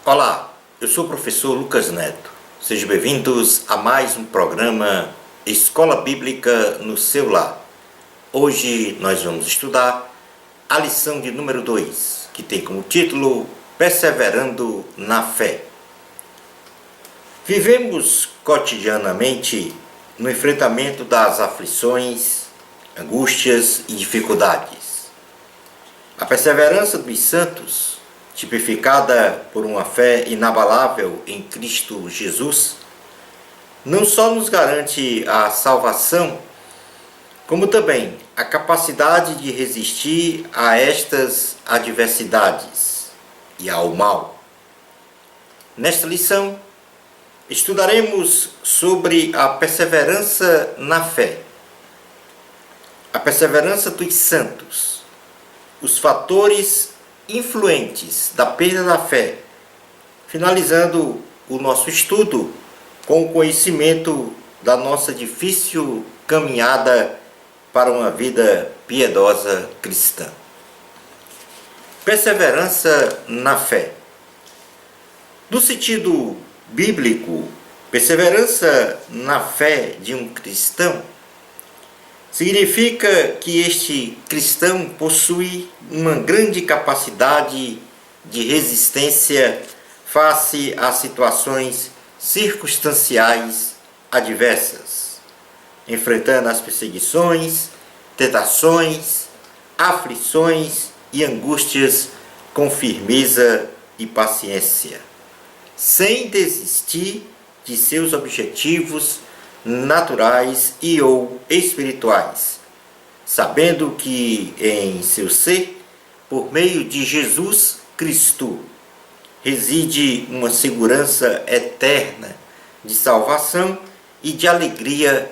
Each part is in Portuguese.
Olá, eu sou o professor Lucas Neto. Sejam bem-vindos a mais um programa Escola Bíblica no seu lar. Hoje nós vamos estudar a lição de número 2, que tem como título Perseverando na Fé. Vivemos cotidianamente no enfrentamento das aflições, angústias e dificuldades. A perseverança dos santos, tipificada por uma fé inabalável em Cristo Jesus, não só nos garante a salvação, como também a capacidade de resistir a estas adversidades e ao mal. Nesta lição, estudaremos sobre a perseverança na fé, a perseverança dos santos, os fatores influentes da perda da fé, finalizando o nosso estudo com o conhecimento da nossa difícil caminhada para uma vida piedosa cristã. Perseverança na fé. No sentido bíblico, perseverança na fé de um cristão significa que este cristão possui uma grande capacidade de resistência face a situações circunstanciais adversas, enfrentando as perseguições, tentações, aflições e angústias com firmeza e paciência, sem desistir de seus objetivos naturais e ou espirituais, sabendo que em seu ser, por meio de Jesus Cristo, reside uma segurança eterna de salvação e de alegria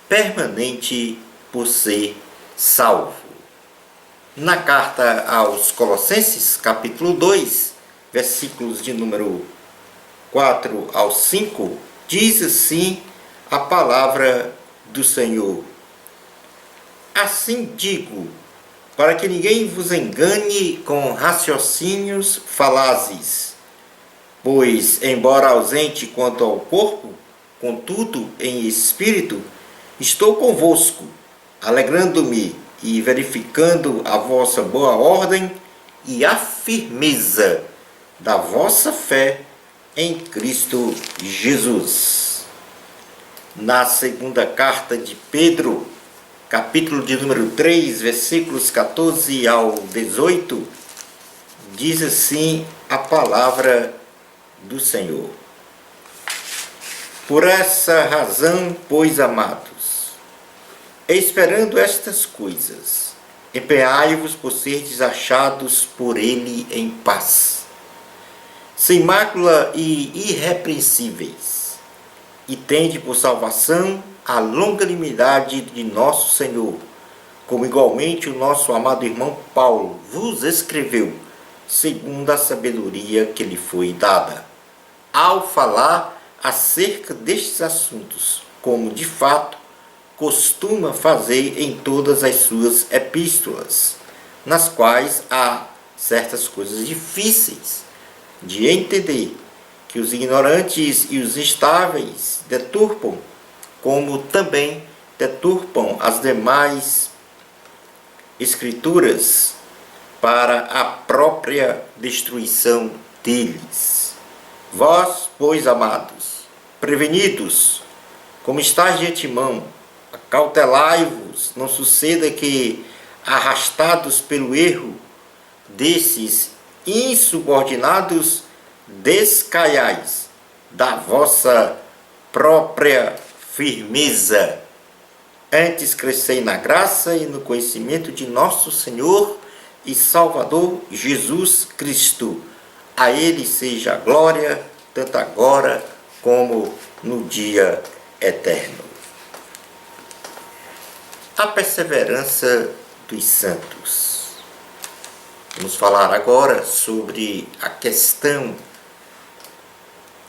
permanente por ser salvo. Na carta aos Colossenses, capítulo 2, versículos de número 4 ao 5, diz assim a palavra do Senhor: assim digo, para que ninguém vos engane com raciocínios falazes, pois, embora ausente quanto ao corpo, contudo em espírito, estou convosco, alegrando-me e verificando a vossa boa ordem e a firmeza da vossa fé em Cristo Jesus. Na segunda carta de Pedro, capítulo de número 3, versículos 14 ao 18, diz assim a palavra do Senhor: por essa razão, pois, amados, esperando estas coisas, empenhai-vos por serdes achados por ele em paz, sem mácula e irrepreensíveis, e tende por salvação a longanimidade de nosso Senhor, como igualmente o nosso amado irmão Paulo vos escreveu, segundo a sabedoria que lhe foi dada, ao falar acerca destes assuntos, como de fato costuma fazer em todas as suas epístolas, nas quais há certas coisas difíceis de entender, que os ignorantes e os instáveis deturpam, como também deturpam as demais escrituras para a própria destruição deles. Vós, pois, amados, prevenidos, como estáis de antemão, acautelai-vos, não suceda que, arrastados pelo erro desses insubordinados, descaiais da vossa própria firmeza. Antes crescei na graça e no conhecimento de nosso Senhor e Salvador Jesus Cristo. A Ele seja a glória, tanto agora como no dia eterno. A perseverança dos santos. Vamos falar agora sobre a questão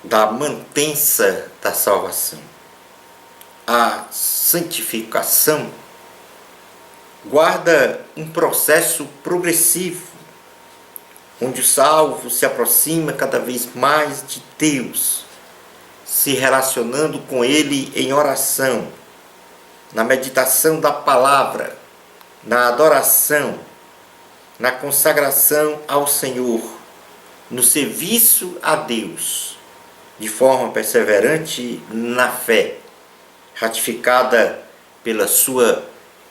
da mantença da salvação. A santificação guarda um processo progressivo onde o salvo se aproxima cada vez mais de Deus, se relacionando com Ele em oração, na meditação da palavra, na adoração, na consagração ao Senhor, no serviço a Deus, de forma perseverante na fé, ratificada pela sua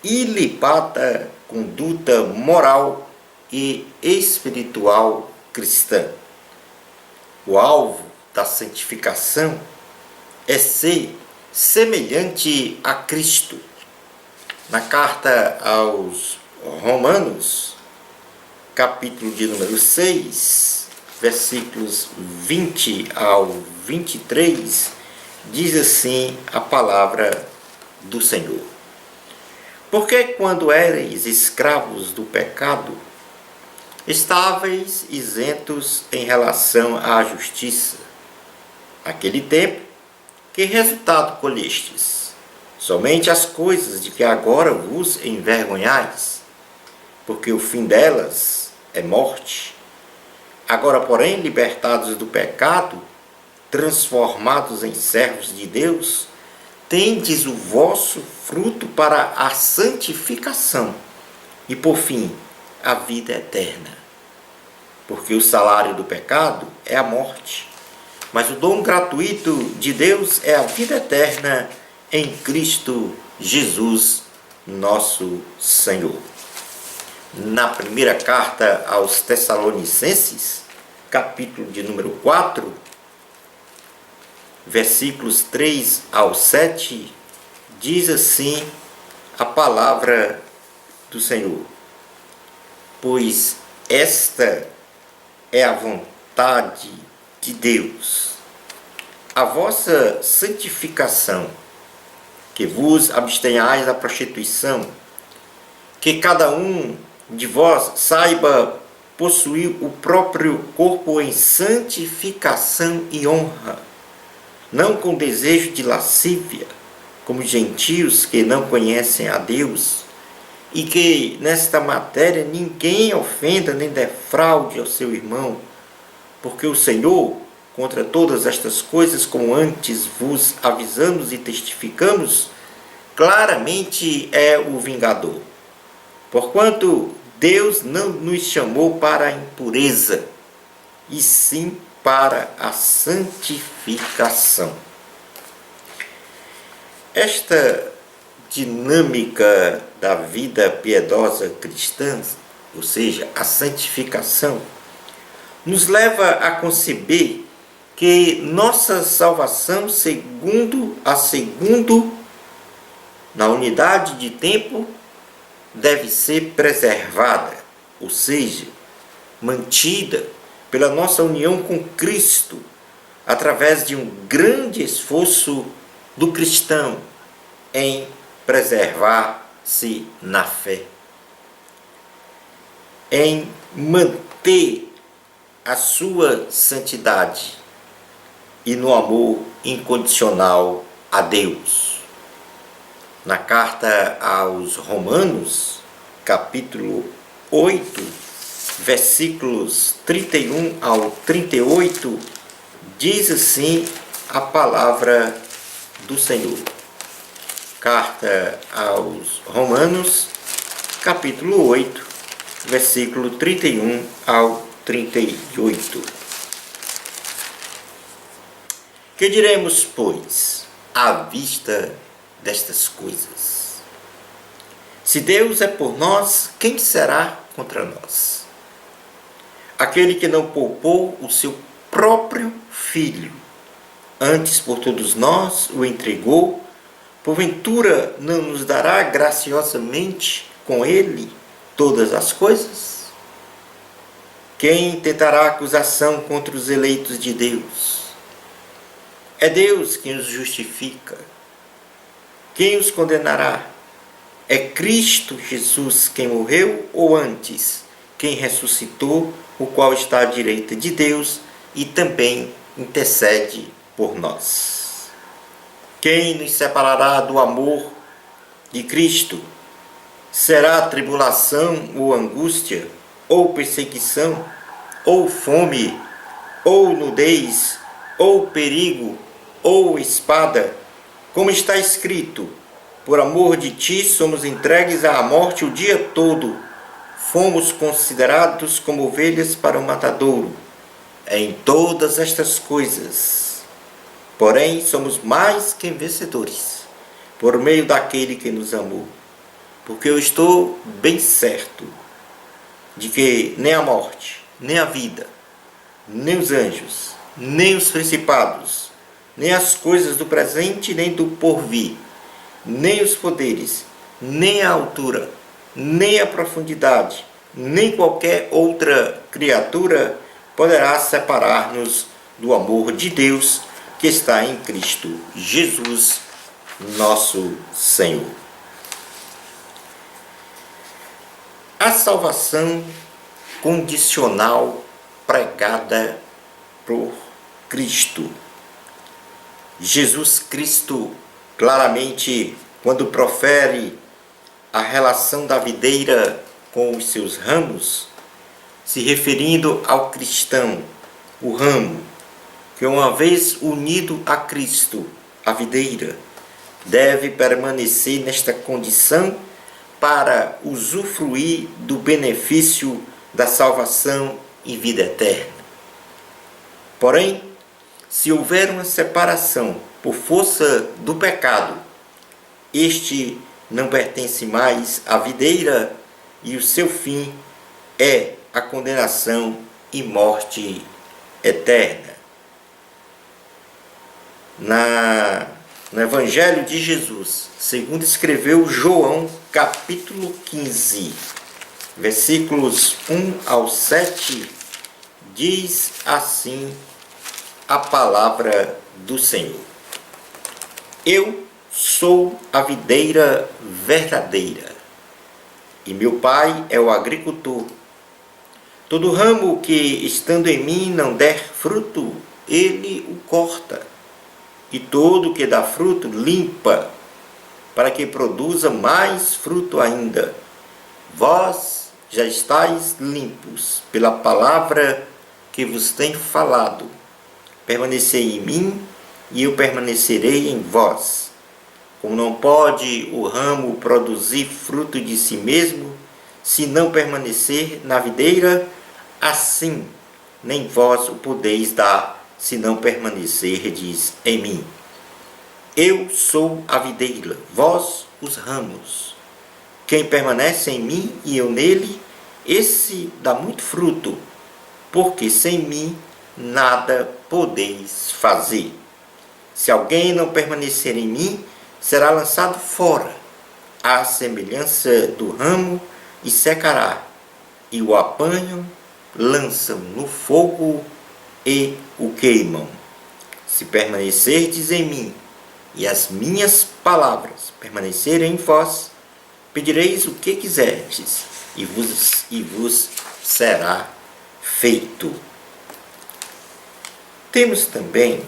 ilibada conduta moral e espiritual cristã. O alvo da santificação é ser semelhante a Cristo. Na carta aos Romanos, capítulo de número 6, versículos 20 ao 23, diz assim a palavra do Senhor: porque quando éreis escravos do pecado, estáveis isentos em relação à justiça. Naquele tempo, que resultado colhestes? Somente as coisas de que agora vos envergonhais, porque o fim delas é morte. Agora, porém, libertados do pecado, transformados em servos de Deus, tendes o vosso fruto para a santificação e, por fim, a vida eterna. Porque o salário do pecado é a morte, mas o dom gratuito de Deus é a vida eterna em Cristo Jesus, nosso Senhor. Na primeira carta aos Tessalonicenses, capítulo de número 4, versículos 3 ao 7, diz assim a palavra do Senhor: pois esta é a vontade de Deus, a vossa santificação, que vos abstenhais da prostituição, que cada um de vós saiba possuir o próprio corpo em santificação e honra, não com desejo de lascívia, como gentios que não conhecem a Deus, e que nesta matéria ninguém ofenda nem defraude ao seu irmão, porque o Senhor, contra todas estas coisas, como antes vos avisamos e testificamos, claramente é o vingador. Porquanto Deus não nos chamou para a impureza, e sim para a santificação. Esta dinâmica da vida piedosa cristã, ou seja, a santificação, nos leva a conceber que nossa salvação, segundo na unidade de tempo, deve ser preservada, ou seja, mantida pela nossa união com Cristo, através de um grande esforço do cristão em preservar-se na fé, em manter a sua santidade e no amor incondicional a Deus. Na carta aos Romanos, capítulo 8, versículos 31 ao 38, diz assim a palavra do Senhor. Carta aos Romanos, capítulo 8, versículo 31 ao 38. Que diremos, pois, à vista destas coisas? Se Deus é por nós, quem será contra nós? Aquele que não poupou o seu próprio Filho, antes por todos nós o entregou, porventura não nos dará graciosamente com ele todas as coisas? Quem tentará acusação contra os eleitos de Deus? É Deus quem os justifica. Quem os condenará? É Cristo Jesus quem morreu, ou antes, quem ressuscitou, o qual está à direita de Deus e também intercede por nós. Quem nos separará do amor de Cristo? Será tribulação ou angústia, ou perseguição, ou fome, ou nudez, ou perigo, ou espada, como está escrito: por amor de ti somos entregues à morte o dia todo, fomos considerados como ovelhas para o matadouro. Em todas estas coisas, porém, somos mais que vencedores, por meio daquele que nos amou. Porque eu estou bem certo de que nem a morte, nem a vida, nem os anjos, nem os principados, nem as coisas do presente, nem do porvir, nem os poderes, nem a altura, nem a profundidade, nem qualquer outra criatura poderá separar-nos do amor de Deus que está em Cristo Jesus, nosso Senhor. A salvação condicional pregada por Cristo. Jesus Cristo, claramente, quando profere a relação da videira com os seus ramos, se referindo ao cristão, o ramo, que uma vez unido a Cristo, a videira, deve permanecer nesta condição para usufruir do benefício da salvação e vida eterna. Porém, se houver uma separação por força do pecado, este não pertence mais à videira e o seu fim é a condenação e morte eterna. No Evangelho de Jesus, segundo escreveu João, capítulo 15, versículos 1 ao 7, diz assim a palavra do Senhor: Eu sou a videira verdadeira, e meu Pai é o agricultor. Todo ramo que, estando em mim, não der fruto, ele o corta, e todo que dá fruto, limpa, para que produza mais fruto ainda. Vós já estáis limpos pela palavra que vos tenho falado. Permanecei em mim, e eu permanecerei em vós. Como não pode o ramo produzir fruto de si mesmo, se não permanecer na videira, assim nem vós o podeis dar, se não permanecerdes em mim. Eu sou a videira, vós os ramos. Quem permanece em mim e eu nele, esse dá muito fruto, porque sem mim nada podeis fazer. Se alguém não permanecer em mim, será lançado fora, à semelhança do ramo, e secará, e o apanham, lançam no fogo e o queimam. Se permanecerdes em mim, e as minhas palavras permanecerem em vós, pedireis o que quiserdes, e vos será feito. Temos também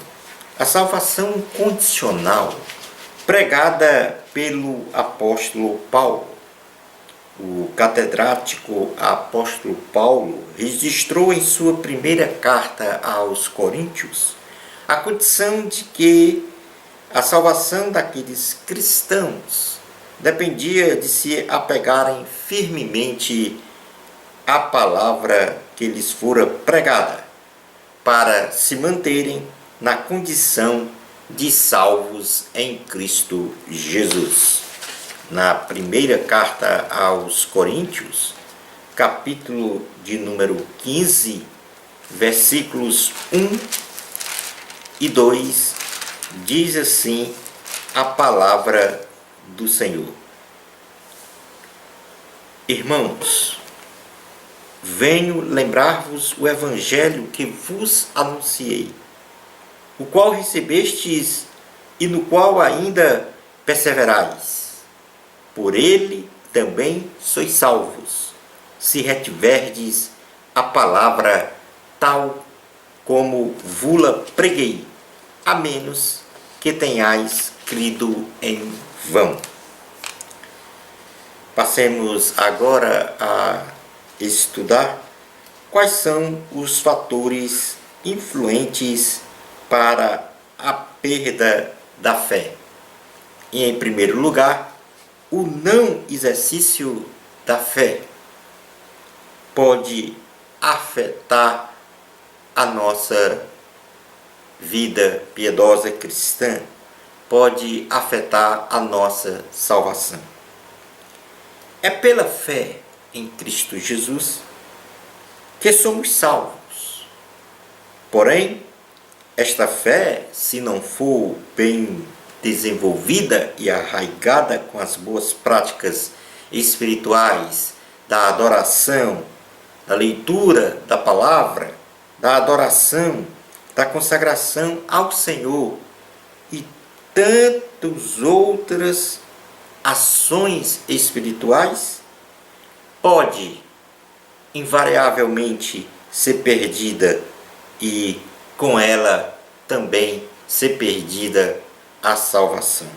a salvação condicional, pregada pelo apóstolo Paulo. O catedrático apóstolo Paulo registrou em sua primeira carta aos Coríntios a condição de que a salvação daqueles cristãos dependia de se apegarem firmemente à palavra que lhes fora pregada, para se manterem na condição de salvos em Cristo Jesus. Na primeira carta aos Coríntios, capítulo de número 15, versículos 1 e 2, diz assim a palavra do Senhor: Irmãos, venho lembrar-vos o evangelho que vos anunciei, o qual recebestes e no qual ainda perseverais. Por ele também sois salvos, se retiverdes a palavra tal como vula preguei, a menos que tenhais crido em vão. Passemos agora a estudar quais são os fatores influentes para a perda da fé? E, em primeiro lugar, o não exercício da fé pode afetar a nossa vida piedosa cristã, pode afetar a nossa salvação. É pela fé em Cristo Jesus que somos salvos. Porém, esta fé, se não for bem desenvolvida e arraigada com as boas práticas espirituais da adoração, da leitura da palavra, da adoração, da consagração ao Senhor e tantas outras ações espirituais, pode invariavelmente ser perdida e com ela também ser perdida a salvação.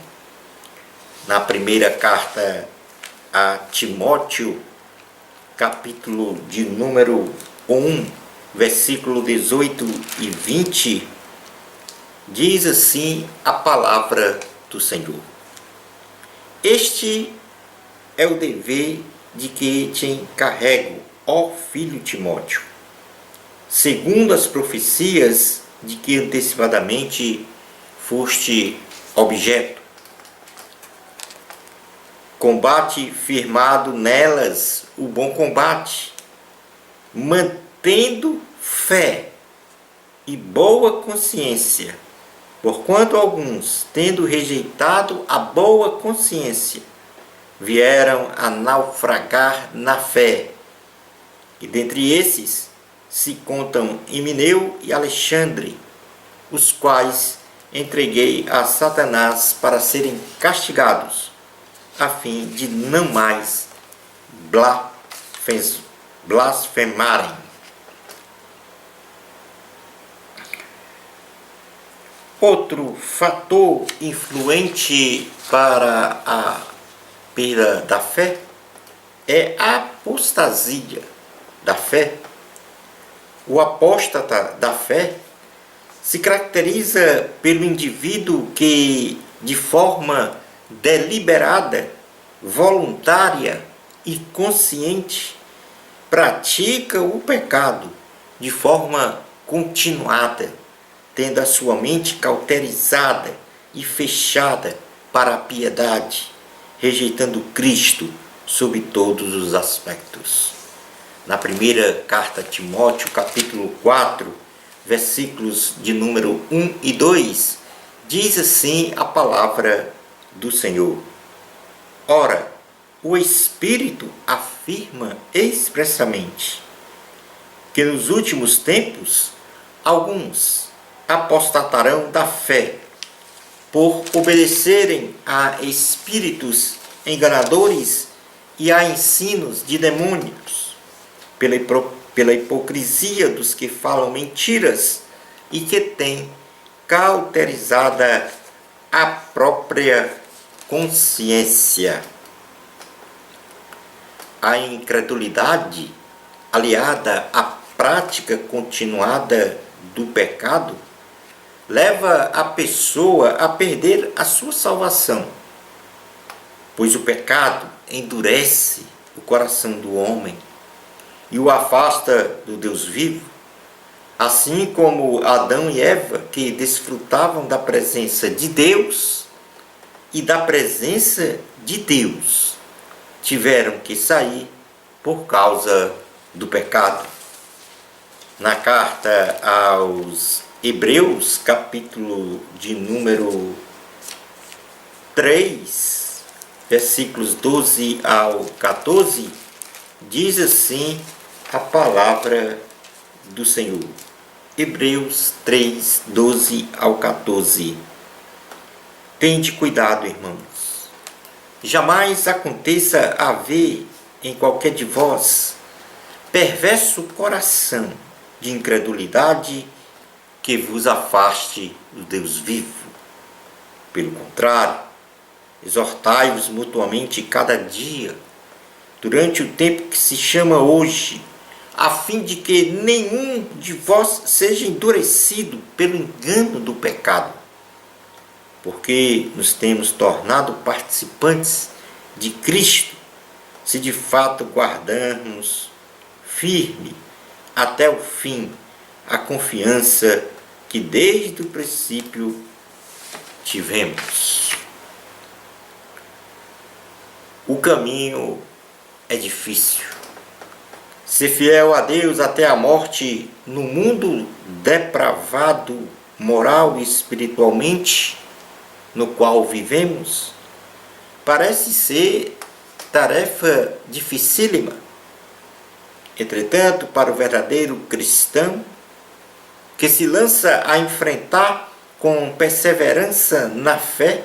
Na primeira carta a Timóteo, capítulo de número 1, versículo 18 e 20, diz assim a palavra do Senhor: Este é o dever de que te encarrego, ó filho Timóteo, segundo as profecias de que antecipadamente foste objeto. Combate firmado nelas o bom combate, mantendo fé e boa consciência, porquanto alguns, tendo rejeitado a boa consciência, vieram a naufragar na fé. E dentre esses se contam Himeneu e Alexandre, os quais entreguei a Satanás para serem castigados, a fim de não mais blasfemarem. Outro fator influente para a perda da fé é a apostasia da fé. O apóstata da fé se caracteriza pelo indivíduo que, de forma deliberada, voluntária e consciente, pratica o pecado de forma continuada, tendo a sua mente cauterizada e fechada para a piedade, rejeitando Cristo sob todos os aspectos. Na primeira carta a Timóteo, capítulo 4, versículos de número 1 e 2, diz assim a palavra do Senhor: Ora, o Espírito afirma expressamente que nos últimos tempos alguns apostatarão da fé, por obedecerem a espíritos enganadores e a ensinos de demônios, pela hipocrisia dos que falam mentiras e que têm cauterizada a própria consciência. A incredulidade, aliada à prática continuada do pecado, leva a pessoa a perder a sua salvação, pois o pecado endurece o coração do homem e o afasta do Deus vivo, assim como Adão e Eva, que desfrutavam da presença de Deus e da presença de Deus, tiveram que sair por causa do pecado. Na carta aos Hebreus, capítulo de número 3, versículos 12 ao 14, diz assim a palavra do Senhor. Hebreus 3, 12 ao 14. Tende cuidado, irmãos. Jamais aconteça haver em qualquer de vós perverso coração de incredulidade que vos afaste do Deus vivo. Pelo contrário, exortai-vos mutuamente cada dia, durante o tempo que se chama hoje, a fim de que nenhum de vós seja endurecido pelo engano do pecado, porque nos temos tornado participantes de Cristo, se de fato guardarmos firme até o fim a confiança que desde o princípio tivemos. O caminho é difícil. Ser fiel a Deus até a morte no mundo depravado, moral e espiritualmente, no qual vivemos, parece ser tarefa dificílima. Entretanto, para o verdadeiro cristão, que se lança a enfrentar com perseverança na fé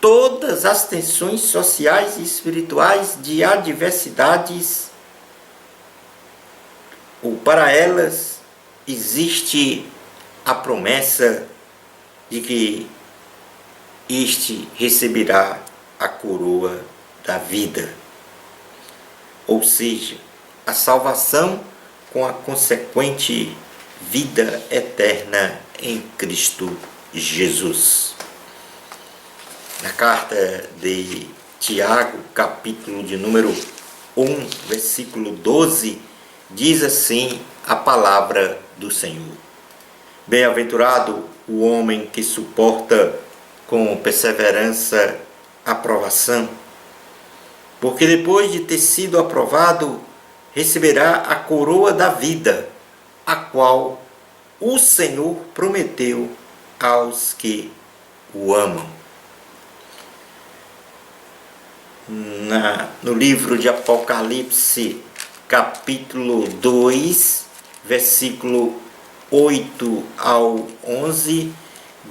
todas as tensões sociais e espirituais de adversidades, ou para elas existe a promessa de que este receberá a coroa da vida, ou seja, a salvação com a consequente vida eterna em Cristo Jesus. Na carta de Tiago, capítulo de número 1, versículo 12, diz assim a palavra do Senhor: Bem-aventurado o homem que suporta com perseverança a provação, porque depois de ter sido aprovado, receberá a coroa da vida, a qual o Senhor prometeu aos que o amam. No livro de Apocalipse, capítulo 2, versículo 8 ao 11,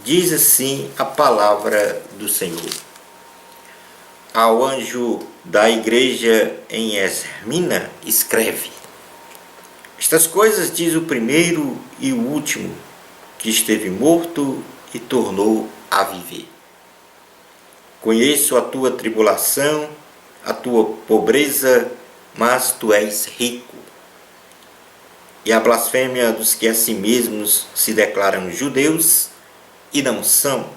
diz assim a palavra do Senhor: Ao anjo da igreja em Esmirna escreve: Estas coisas diz o primeiro e o último, que esteve morto e tornou a viver. Conheço a tua tribulação, a tua pobreza, mas tu és rico. E a blasfêmia dos que a si mesmos se declaram judeus e não são,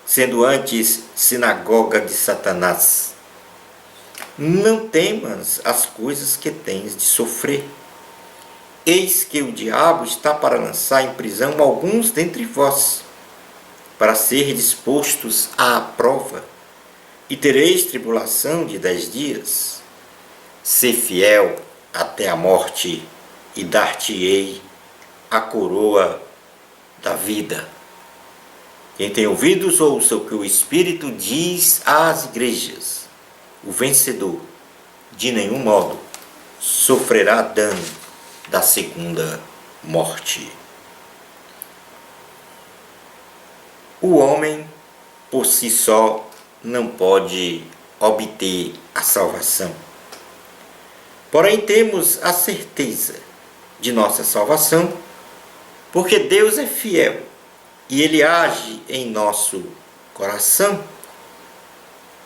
sendo antes sinagoga de Satanás. Não temas as coisas que tens de sofrer. Eis que o diabo está para lançar em prisão alguns dentre vós, para ser dispostos à prova, e tereis tribulação de 10 dias. Sê fiel até a morte, e dar-te-ei a coroa da vida. Quem tem ouvidos, ouça o que o Espírito diz às igrejas. O vencedor, de nenhum modo, sofrerá dano da segunda morte. O homem, por si só, não pode obter a salvação. Porém, temos a certeza de nossa salvação, porque Deus é fiel e Ele age em nosso coração,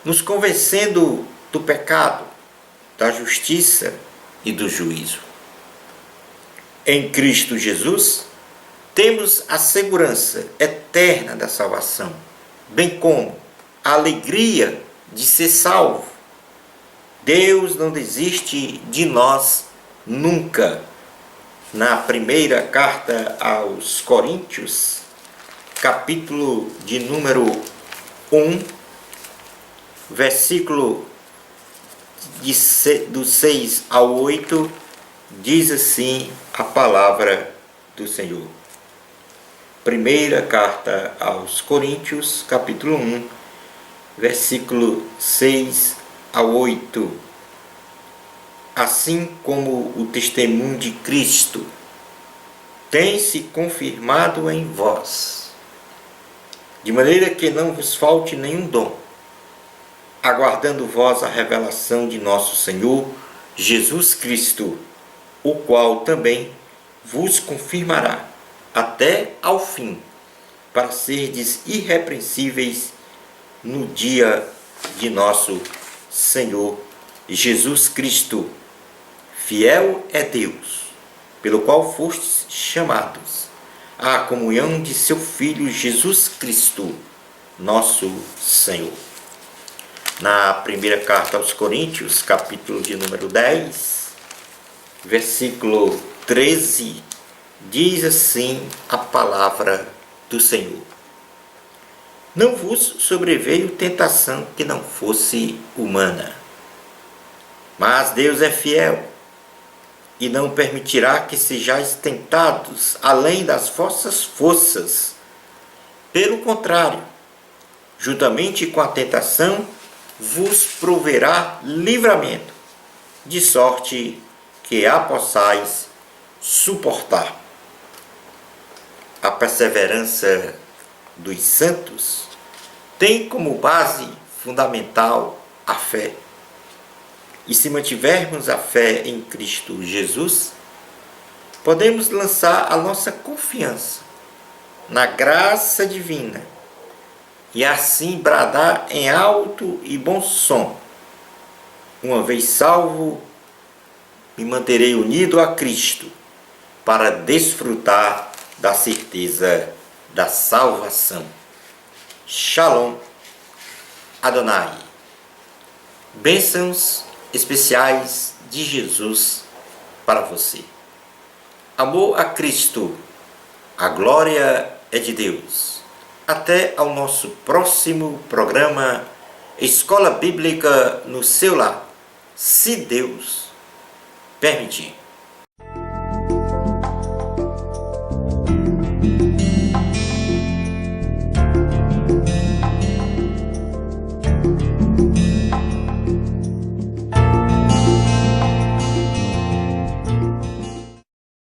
nos convencendo do pecado, da justiça e do juízo. Em Cristo Jesus, temos a segurança eterna da salvação, bem como a alegria de ser salvo. Deus não desiste de nós nunca. Na primeira carta aos Coríntios, capítulo de número 1, versículo do 6 ao 8, diz assim a palavra do Senhor. Primeira carta aos Coríntios, capítulo 1, versículo 6 ao 8. Assim como o testemunho de Cristo tem se confirmado em vós, de maneira que não vos falte nenhum dom, aguardando vós a revelação de nosso Senhor Jesus Cristo, o qual também vos confirmará até ao fim, para serdes irrepreensíveis no dia de nosso Senhor Jesus Cristo. Fiel é Deus, pelo qual fostes chamados à comunhão de seu Filho Jesus Cristo, nosso Senhor. Na primeira carta aos Coríntios, capítulo de número 10, versículo 13, diz assim a palavra do Senhor: não vos sobreveio tentação que não fosse humana, mas Deus é fiel e não permitirá que sejais tentados além das vossas forças. Pelo contrário, juntamente com a tentação, vos proverá livramento, de sorte que a possais suportar. A perseverança dos santos tem como base fundamental a fé. E se mantivermos a fé em Cristo Jesus, podemos lançar a nossa confiança na graça divina e assim bradar em alto e bom som: uma vez salvo, me manterei unido a Cristo para desfrutar da certeza da salvação. Shalom Adonai. Bênçãos especiais de Jesus para você. Amor a Cristo, a glória é de Deus. Até ao nosso próximo programa Escola Bíblica no seu lar, se Deus permitir.